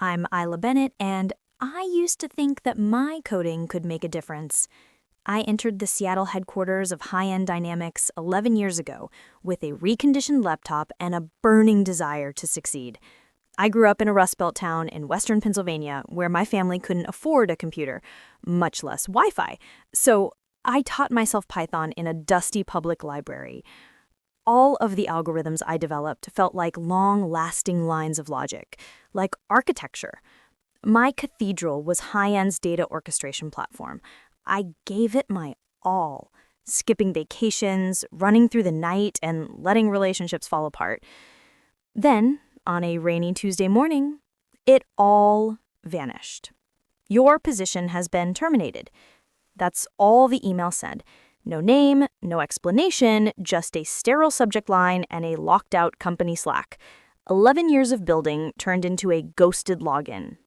I'm Isla Bennett, and I used to think that my coding could make a difference. I entered the Seattle headquarters of High End Dynamics 11 years ago with a reconditioned laptop and a burning desire to succeed. I grew up in a Rust Belt town in western Pennsylvania where my family couldn't afford a computer, much less Wi-Fi. So I taught myself Python in a dusty public library. All of the algorithms I developed felt like long-lasting lines of logic, like architecture. My cathedral was High End's data orchestration platform. I gave it my all, skipping vacations, running through the night, and letting relationships fall apart. Then, on a rainy Tuesday morning, it all vanished. Your position has been terminated. That's all the email said. No name, no explanation, just a sterile subject line and a locked-out company Slack. 11 years of building turned into a ghosted login.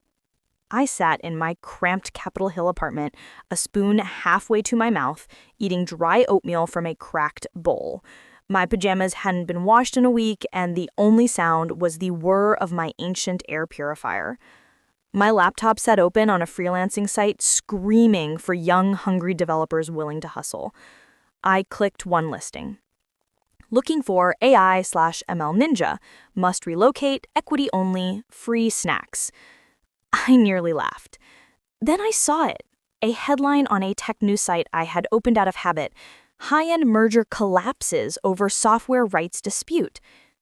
I sat in my cramped Capitol Hill apartment, a spoon halfway to my mouth, eating dry oatmeal from a cracked bowl. My pajamas hadn't been washed in a week, and the only sound was the whir of my ancient air purifier. My laptop sat open on a freelancing site, screaming for young, hungry developers willing to hustle. I clicked one listing. Looking for AI/ML Ninja, must relocate, equity only, free snacks. I nearly laughed. Then I saw it, a headline on a tech news site I had opened out of habit. High-end merger collapses over software rights dispute.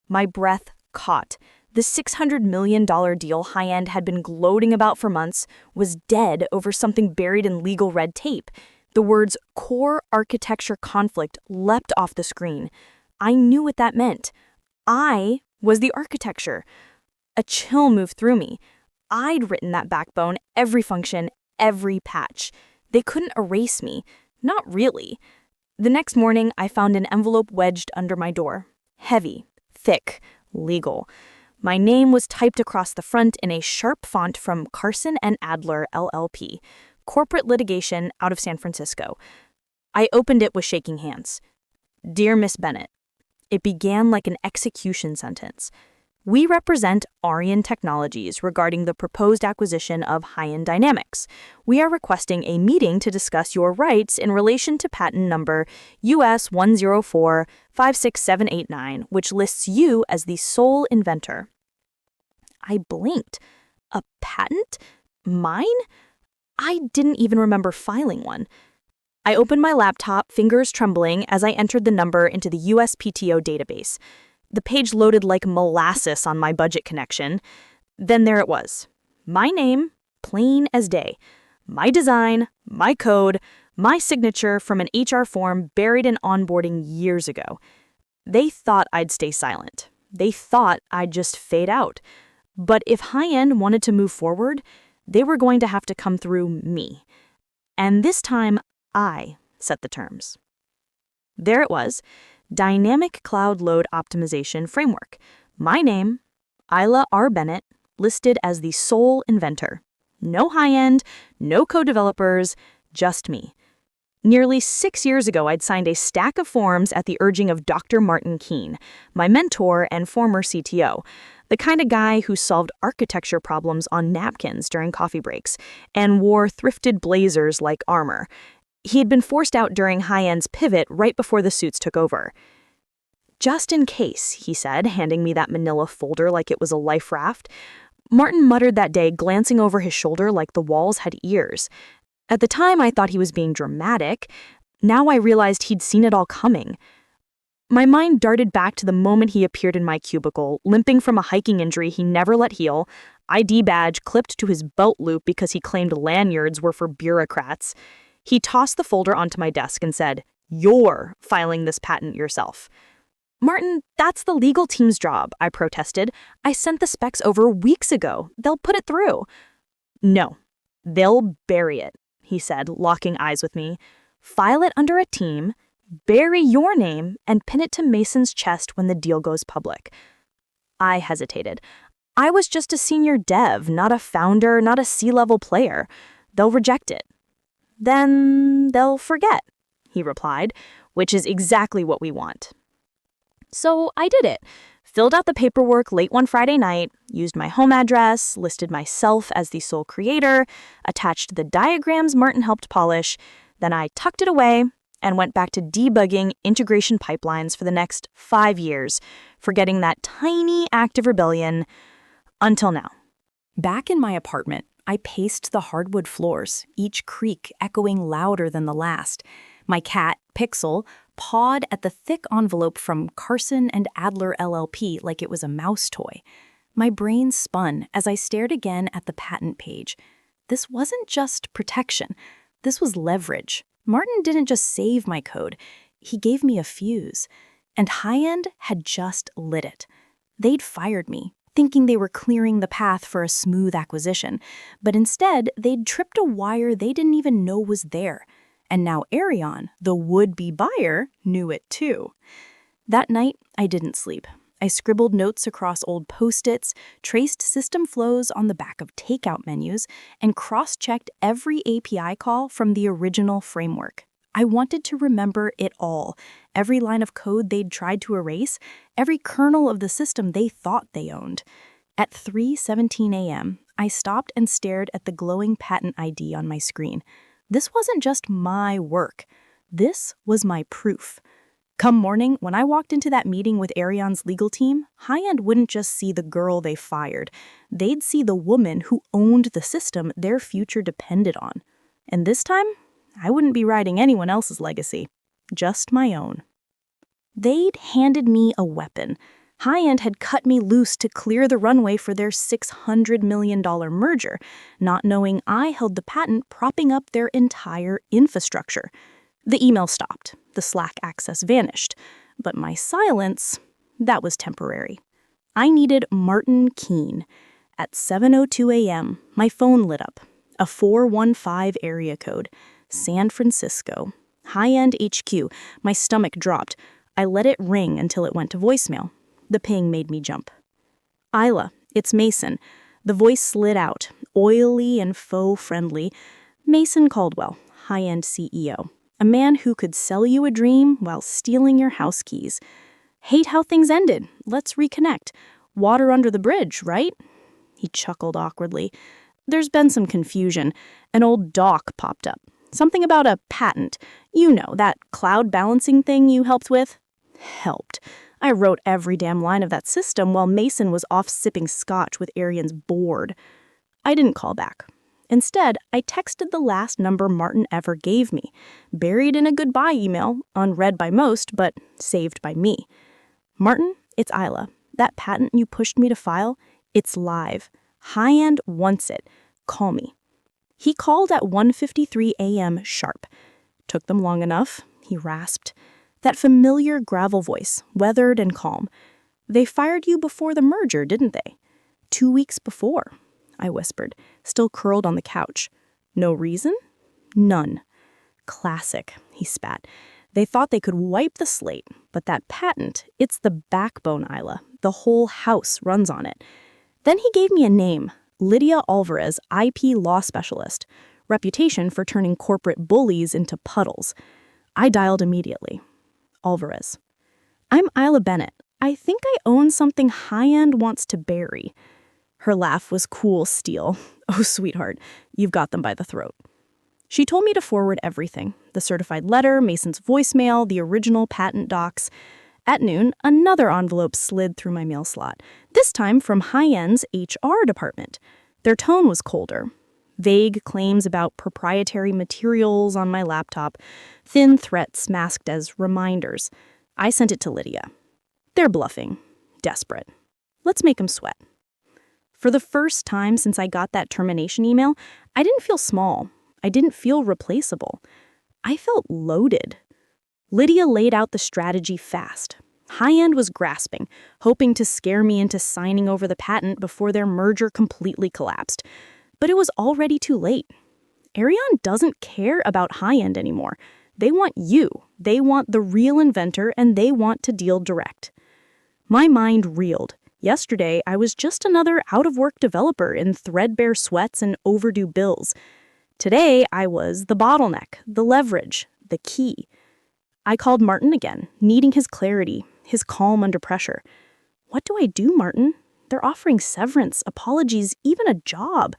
My breath caught. The $600 million deal High End had been gloating about for months was dead over something buried in legal red tape. The words core architecture conflict leapt off the screen. I knew what that meant. I was the architecture. A chill moved through me. I'd written that backbone, every function, every patch. They couldn't erase me. Not really. The next morning, I found an envelope wedged under my door. Heavy, thick, legal. My name was typed across the front in a sharp font from Carson and Adler, LLP, corporate litigation out of San Francisco. I opened it with shaking hands. Dear Miss Bennett, it began like an execution sentence. We represent Arian Technologies regarding the proposed acquisition of High End Dynamics. We are requesting a meeting to discuss your rights in relation to patent number US 104-56789, which lists you as the sole inventor. I blinked. A patent? Mine? I didn't even remember filing one. I opened my laptop, fingers trembling, as I entered the number into the USPTO database. The page loaded like molasses on my budget connection. Then there it was. My name, plain as day. My design, my code, my signature from an HR form buried in onboarding years ago. They thought I'd stay silent. They thought I'd just fade out. But if High End wanted to move forward, they were going to have to come through me. And this time, I set the terms. There it was. Dynamic Cloud Load Optimization Framework. My name, Isla R. Bennett, listed as the sole inventor. No high-end, no co-developers, just me. Nearly 6 years ago, I'd signed a stack of forms at the urging of Dr. Martin Keene, my mentor and former CTO, the kind of guy who solved architecture problems on napkins during coffee breaks and wore thrifted blazers like armor. He had been forced out during High End's pivot right before the suits took over. Just in case, he said, handing me that manila folder like it was a life raft. Martin muttered that day, glancing over his shoulder like the walls had ears. At the time, I thought he was being dramatic. Now I realized he'd seen it all coming. My mind darted back to the moment he appeared in my cubicle, limping from a hiking injury he never let heal, ID badge clipped to his belt loop because he claimed lanyards were for bureaucrats. He tossed the folder onto my desk and said, "You're filing this patent yourself." "Martin, that's the legal team's job," I protested. "I sent the specs over weeks ago. They'll put it through." "No, they'll bury it," he said, locking eyes with me. "File it under a team, bury your name, and pin it to Mason's chest when the deal goes public." I hesitated. I was just a senior dev, not a founder, not a C-level player. They'll reject it. "Then they'll forget," he replied, "which is exactly what we want." So I did it. filled out the paperwork late one Friday night, used my home address, listed myself as the sole creator, attached the diagrams Martin helped polish, then I tucked it away and went back to debugging integration pipelines for the next 5 years, forgetting that tiny act of rebellion until now. Back in my apartment, I paced the hardwood floors, each creak echoing louder than the last. My cat, Pixel, pawed at the thick envelope from Carson and Adler LLP like it was a mouse toy. My brain spun as I stared again at the patent page. This wasn't just protection. This was leverage. Martin didn't just save my code. He gave me a fuse. And High-End had just lit it. They'd fired me, thinking they were clearing the path for a smooth acquisition. But instead, they'd tripped a wire they didn't even know was there. And now Arion, the would-be buyer, knew it too. That night, I didn't sleep. I scribbled notes across old Post-its, traced system flows on the back of takeout menus, and cross-checked every API call from the original framework. I wanted to remember it all, every line of code they'd tried to erase, every kernel of the system they thought they owned. At 3:17 a.m., I stopped and stared at the glowing patent ID on my screen. This wasn't just my work. This was my proof. Come morning, when I walked into that meeting with Arion's legal team, High-End wouldn't just see the girl they fired. They'd see the woman who owned the system their future depended on. And this time, I wouldn't be writing anyone else's legacy, just my own. They'd handed me a weapon. High-End had cut me loose to clear the runway for their $600 million merger, not knowing I held the patent propping up their entire infrastructure. The email stopped. The Slack access vanished. But my silence, that was temporary. I needed Martin Keene. At 7:02 a.m., my phone lit up. A 415 area code. San Francisco. High-End HQ. My stomach dropped. I let it ring until it went to voicemail. The ping made me jump. Isla, it's Mason. The voice slid out, oily and faux-friendly. Mason Caldwell, High-End CEO. A man who could sell you a dream while stealing your house keys. Hate how things ended. Let's reconnect. Water under the bridge, right? He chuckled awkwardly. There's been some confusion. An old doc popped up. Something about a patent. You know, that cloud balancing thing you helped with? Helped. I wrote every damn line of that system while Mason was off sipping scotch with Arion's board. I didn't call back. Instead, I texted the last number Martin ever gave me, buried in a goodbye email, unread by most, but saved by me. Martin, it's Isla. That patent you pushed me to file, it's live. High-End wants it. Call me. He called at 1:53 a.m. sharp. Took them long enough, he rasped. That familiar gravel voice, weathered and calm. They fired you before the merger, didn't they? 2 weeks before, I whispered, still curled on the couch. No reason? None. Classic, he spat. They thought they could wipe the slate, but that patent, it's the backbone, Isla. The whole house runs on it. Then he gave me a name, Lydia Alvarez, IP law specialist. Reputation for turning corporate bullies into puddles. I dialed immediately. Alvarez. I'm Isla Bennett. I think I own something High-End wants to bury. Her laugh was cool steel. Oh, sweetheart, you've got them by the throat. She told me to forward everything. The certified letter, Mason's voicemail, the original patent docs. At noon, another envelope slid through my mail slot, this time from High-End's HR department. Their tone was colder. Vague claims about proprietary materials on my laptop, thin threats masked as reminders. I sent it to Lydia. They're bluffing, desperate. Let's make them sweat. For the first time since I got that termination email, I didn't feel small. I didn't feel replaceable. I felt loaded. Lydia laid out the strategy fast. High-End was grasping, hoping to scare me into signing over the patent before their merger completely collapsed. But it was already too late. Arion doesn't care about High-End anymore. They want you. They want the real inventor, and they want to deal direct. My mind reeled. Yesterday, I was just another out-of-work developer in threadbare sweats and overdue bills. Today, I was the bottleneck, the leverage, the key. I called Martin again, needing his clarity, his calm under pressure. What do I do, Martin? They're offering severance, apologies, even a job.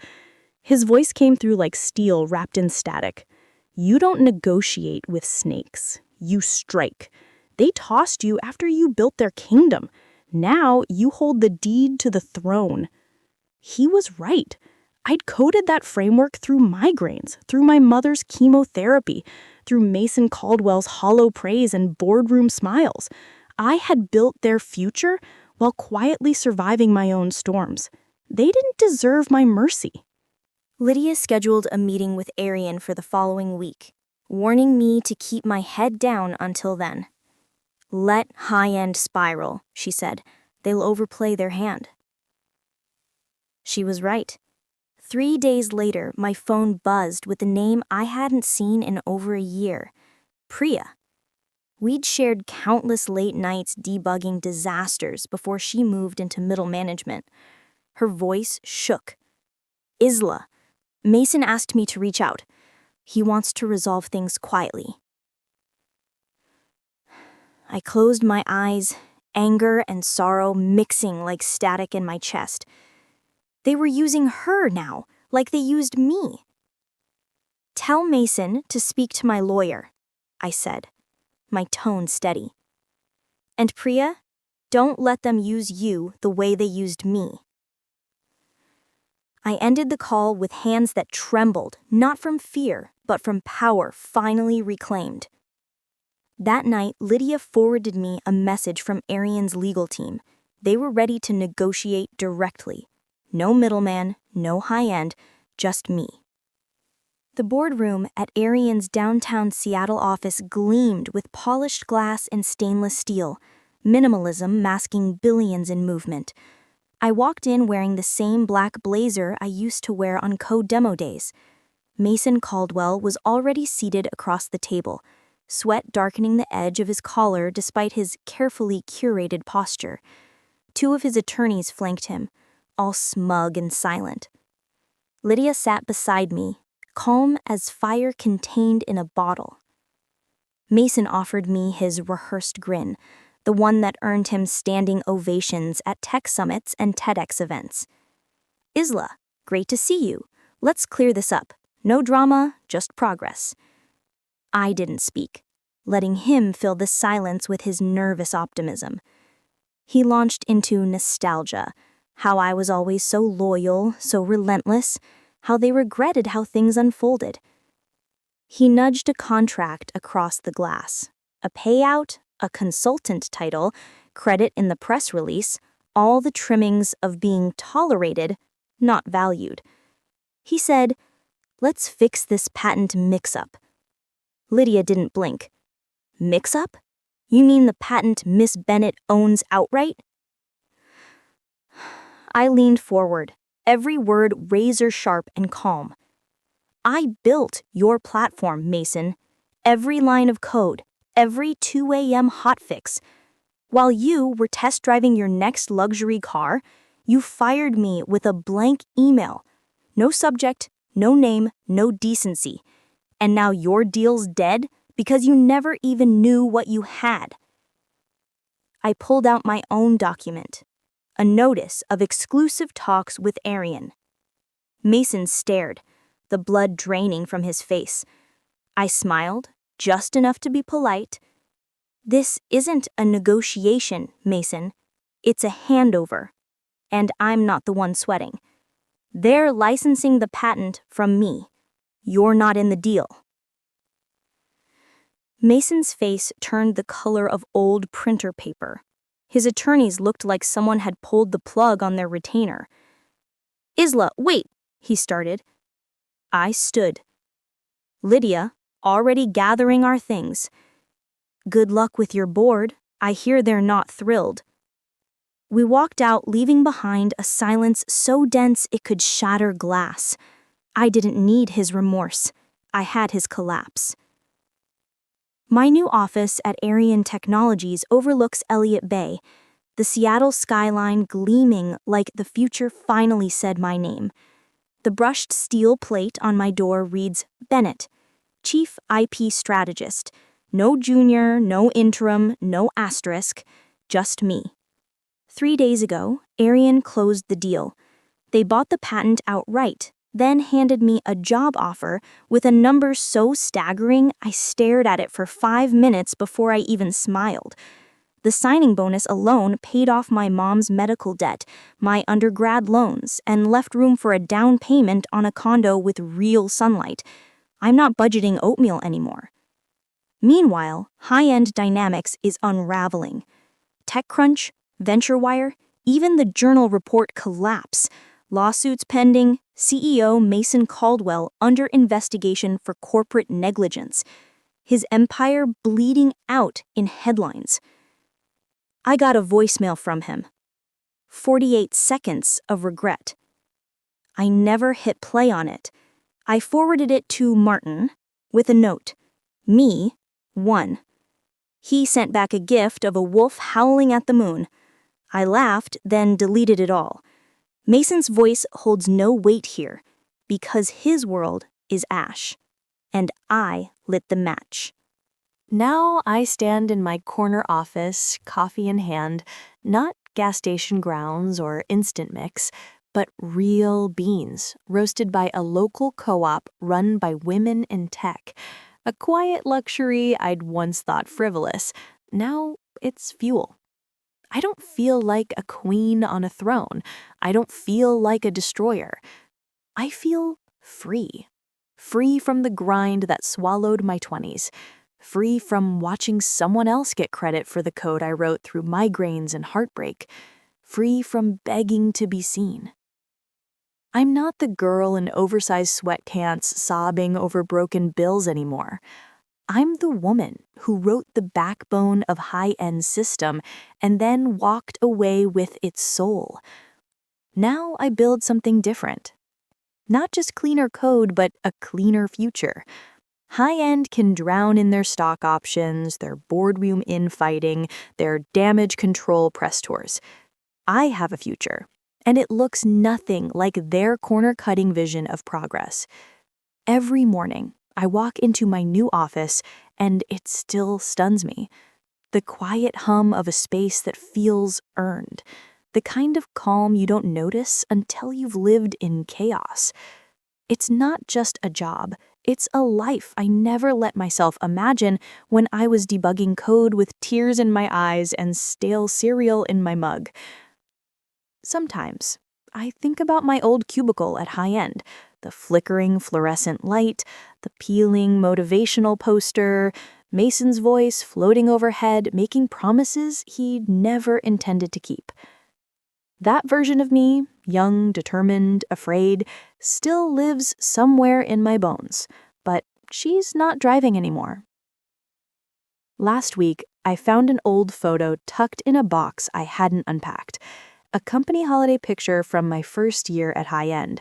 His voice came through like steel wrapped in static. You don't negotiate with snakes. You strike. They tossed you after you built their kingdom. Now you hold the deed to the throne. He was right. I'd coded that framework through migraines, through my mother's chemotherapy, through Mason Caldwell's hollow praise and boardroom smiles. I had built their future while quietly surviving my own storms. They didn't deserve my mercy. Lydia scheduled a meeting with Arian for the following week, warning me to keep my head down until then. Let high-end spiral, she said. They'll overplay their hand. She was right. 3 days later, my phone buzzed with a name I hadn't seen in over a year, Priya. We'd shared countless late nights debugging disasters before she moved into middle management. Her voice shook. Isla, Mason asked me to reach out. He wants to resolve things quietly. I closed my eyes, anger and sorrow mixing like static in my chest. They were using her now, like they used me. Tell Mason to speak to my lawyer, I said, my tone steady. And Priya, don't let them use you the way they used me. I ended the call with hands that trembled, not from fear, but from power finally reclaimed. That night, Lydia forwarded me a message from Arian's legal team. They were ready to negotiate directly. No middleman, no high-end, just me. The boardroom at Arian's downtown Seattle office gleamed with polished glass and stainless steel, minimalism masking billions in movement. I walked in wearing the same black blazer I used to wear on code demo days. Mason Caldwell was already seated across the table, sweat darkening the edge of his collar despite his carefully curated posture. 2 of his attorneys flanked him, all smug and silent. Lydia sat beside me, calm as fire contained in a bottle. Mason offered me his rehearsed grin, the one that earned him standing ovations at tech summits and TEDx events. Isla, great to see you. Let's clear this up. No drama, just progress. I didn't speak, letting him fill the silence with his nervous optimism. He launched into nostalgia, how I was always so loyal, so relentless, how they regretted how things unfolded. He nudged a contract across the glass, a payout, a consultant title, credit in the press release, all the trimmings of being tolerated, not valued. He said, "Let's fix this patent mix-up." Lydia didn't blink. Mix-up? You mean the patent Miss Bennett owns outright? I leaned forward, every word razor-sharp and calm. I built your platform, Mason. Every line of code, every 2 a.m. hotfix. While you were test driving your next luxury car, you fired me with a blank email. No subject, no name, no decency. And now your deal's dead because you never even knew what you had. I pulled out my own document, a notice of exclusive talks with Arian. Mason stared, the blood draining from his face. I smiled, just enough to be polite. This isn't a negotiation, Mason. It's a handover. And I'm not the one sweating. They're licensing the patent from me. You're not in the deal. Mason's face turned the color of old printer paper. His attorneys looked like someone had pulled the plug on their retainer. Isla, wait, he started. I stood. Lydia, already gathering our things. Good luck with your board. I hear they're not thrilled. We walked out, leaving behind a silence so dense it could shatter glass. I didn't need his remorse. I had his collapse. My new office at Arian Technologies overlooks Elliott Bay, the Seattle skyline gleaming like the future finally said my name. The brushed steel plate on my door reads Bennett, Chief IP Strategist. No junior, no interim, no asterisk, just me. 3 days ago, Arian closed the deal. They bought the patent outright, then handed me a job offer with a number so staggering I stared at it for 5 minutes before I even smiled. The signing bonus alone paid off my mom's medical debt, my undergrad loans, and left room for a down payment on a condo with real sunlight. I'm not budgeting oatmeal anymore. Meanwhile, High-End Dynamics is unraveling. TechCrunch, VentureWire, even the Journal report collapse. Lawsuits pending, CEO Mason Caldwell under investigation for corporate negligence. His empire bleeding out in headlines. I got a voicemail from him. 48 seconds of regret. I never hit play on it. I forwarded it to Martin with a note. Me, 1. He sent back a gift of a wolf howling at the moon. I laughed, then deleted it all. Mason's voice holds no weight here, because his world is ash, and I lit the match. Now I stand in my corner office, coffee in hand, not gas station grounds or instant mix, but real beans roasted by a local co-op run by women in tech. A quiet luxury I'd once thought frivolous. Now it's fuel. I don't feel like a queen on a throne. I don't feel like a destroyer. I feel free. Free from the grind that swallowed my 20s. Free from watching someone else get credit for the code I wrote through migraines and heartbreak. Free from begging to be seen. I'm not the girl in oversized sweatpants sobbing over broken bills anymore. I'm the woman who wrote the backbone of High-End System and then walked away with its soul. Now I build something different. Not just cleaner code, but a cleaner future. High-End can drown in their stock options, their boardroom infighting, their damage control press tours. I have a future, and it looks nothing like their corner-cutting vision of progress. Every morning, I walk into my new office, and it still stuns me. The quiet hum of a space that feels earned. The kind of calm you don't notice until you've lived in chaos. It's not just a job. It's a life I never let myself imagine when I was debugging code with tears in my eyes and stale cereal in my mug. Sometimes, I think about my old cubicle at High-End, the flickering fluorescent light, the peeling motivational poster, Mason's voice floating overhead, making promises he'd never intended to keep. That version of me, young, determined, afraid, still lives somewhere in my bones, but she's not driving anymore. Last week, I found an old photo tucked in a box I hadn't unpacked, a company holiday picture from my first year at High-End.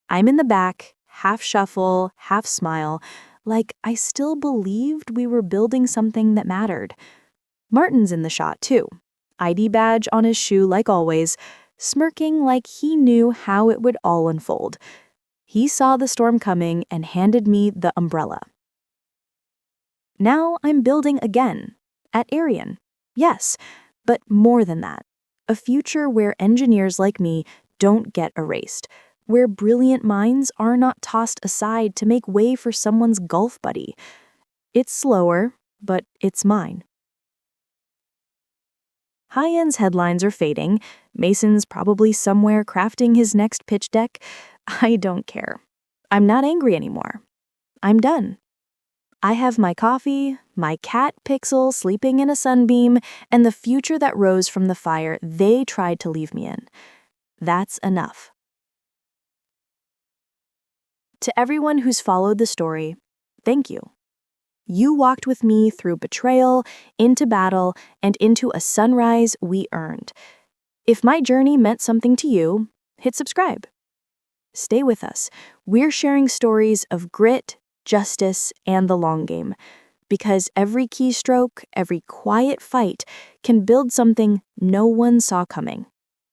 I'm in the back, half shuffle, half smile, like I still believed we were building something that mattered. Martin's in the shot, too. ID badge on his shoe like always, smirking like he knew how it would all unfold. He saw the storm coming and handed me the umbrella. Now I'm building again, at Arian. Yes, but more than that. A future where engineers like me don't get erased, where brilliant minds are not tossed aside to make way for someone's golf buddy. It's slower, but it's mine. High-End's headlines are fading. Mason's probably somewhere crafting his next pitch deck. I don't care. I'm not angry anymore. I'm done. I have my coffee, my cat Pixel sleeping in a sunbeam, and the future that rose from the fire they tried to leave me in. That's enough. To everyone who's followed the story, thank you. You walked with me through betrayal, into battle, and into a sunrise we earned. If my journey meant something to you, hit subscribe. Stay with us. We're sharing stories of grit, justice, and the long game. Because every keystroke, every quiet fight can build something no one saw coming.